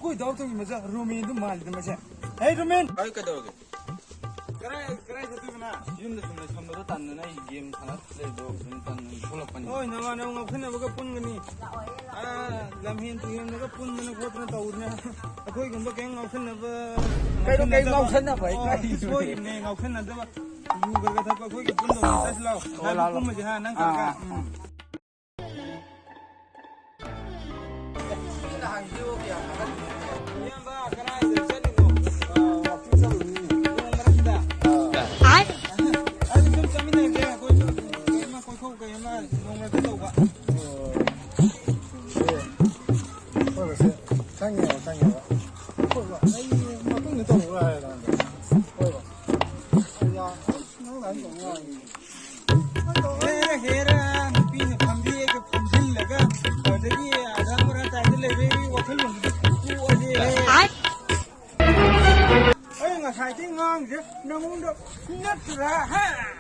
कोई दाव तो मजा रोमेन तो माल दे मजा हे रोमेन आई कदोगे कराई जतु बना यूम द सुन थमबो तानना इ गेम थाना ले दो सुन तान थोलक पनि ओइ नवा नव ngखना बगा पुनगनी lamhin tu hem naga pun mana khotna taurna akhoi gumba keng ngkhna ba kai ngkhna bai kai soi ne ngkhna da ba yu ga ga thap akhoi pun do tas lao la pum ma ja nang ka ka na hang dio kya yam ba karai de chali no waktu sa ni yung maranda ai tum samina ge koi ma koi khou ke ma nong ra ta ba 상해요. 아이 뭐 똥이 또 올라야 되는데. 야, 너무 안 좋아. हेरा बिन फंदी के फंदिल लगा अदगी आधा मरा ताइले वे वखल तू अजे ai nga sai cái ngon chứ nó muốn được nhất là ha